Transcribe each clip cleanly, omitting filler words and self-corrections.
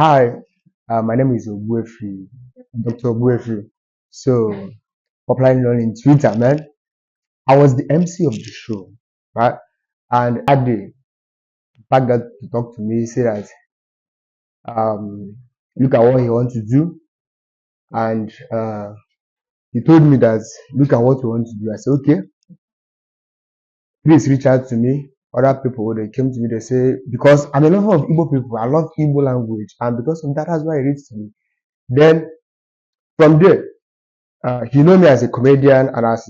Hi, my name is Ogbuefi, Dr. Ogbuefi. So, popularly known in Twitter, man. I was the MC of the show, right? And that day, back that to talk to me, say that um, look at what he wants to do, and he told me that look at what you want to do. I said, okay, please reach out to me. Other people they came to me, they say because I'm a lover of Igbo people, I love Igbo language, and because of that, that's why he reached to me. Then from there. He know me as a comedian and as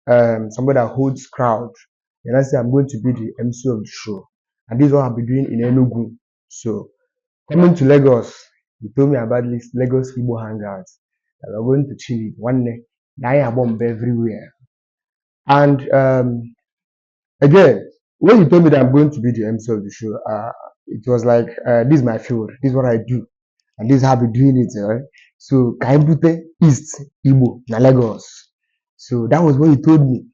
a somebody that holds crowd. And I say I'm going to be the MC of the show. And this is what I'll be doing in Enugu. So coming to Lagos, he told me about this Lagos Igbo hangouts. That we're going to chill one day. Now I bomb everywhere. And again, when he told me that I'm going to be the MC of the show, it was like this is my field, this is what I do. And this is how we doing it, right? So Kaimbute East Igbo na Lagos. So that was what he told me.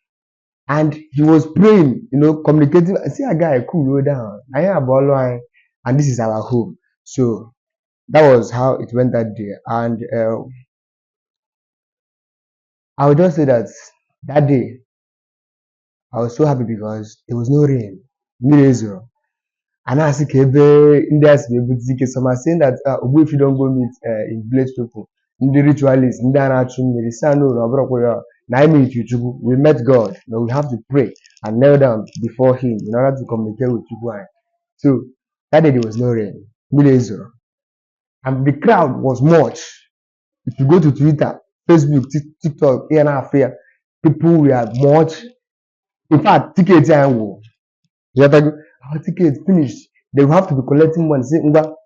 And he was praying, communicating. I see a guy cool go down. I am a ball line, and this is our home. So that was how it went that day. And I would just say that that day I was so happy because there was no rain. Zero. And I said, Indians be able to some are saying that if you don't go meet in village people, in the ritualists, in the anatomy, the son we met God. Now we have to pray and kneel down before Him in order to communicate with people. So that day there was no rain. Zero. And the crowd was much. If you go to Twitter, Facebook, TikTok, here, people were much. In fact, tickets are our ticket finished. They will have to be collecting money. Say,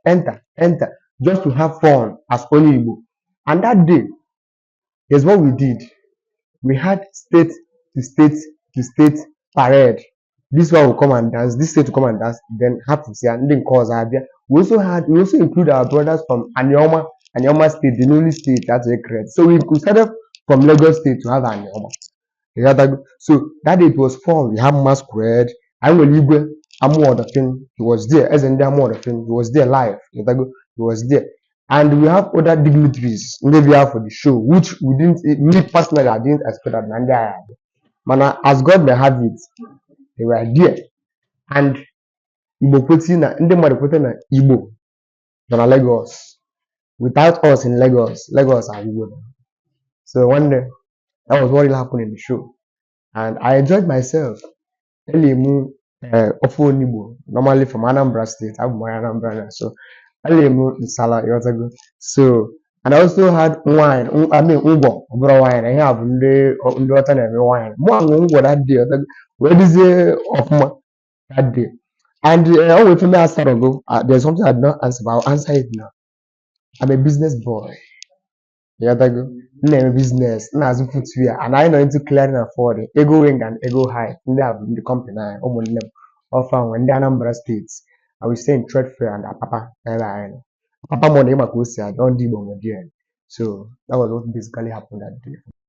enter, just to have fun as only Igbo. And that day, here's what we did. We had state to state to state parade. This one will come and dance, this state will come and dance, then have to say, and then cause Abia. We also include our brothers from Anyoma state, the only state that's a credit. So we started from Lagos state to have Anyoma. So that day it was fun. We had masquerade. I will Igwe Amu he was there. As in the Amu he was there live. He was there. And we have other dignitaries maybe for the show, which we didn't, me personally, I didn't expect that Nandi had. But as God may have it, they were there. And Igbo Putina, in the Mother Igbo, than Lagos. Without us in Lagos are Igbo. So one day, that was what really happened in the show. And I enjoyed myself. Elimu Ofo Igbo, normally from Anambra State. I'm my Anambra, so Elimu Nsala Yotago. So, and I also had wine. I mean, Ungo, wine. I have water and wine. More Ungo that day. Where is it of my that day? And always for me, I started go. There's something I did not answer, but I'll answer it now. I'm a business boy. Yotago. Name business, na-azụ footwear, and I know into clearing and forwarding, ego wing and ego high. Ndị a bụ ndị company anyị ụmụnne m ọfa nwe ndị Anambra steeti. I will stay in trade fair and Papa ebe anyị. Papa mụ na ịma ka o si adị ọ ndị Igbo nwe dị. So that was what basically happened that day.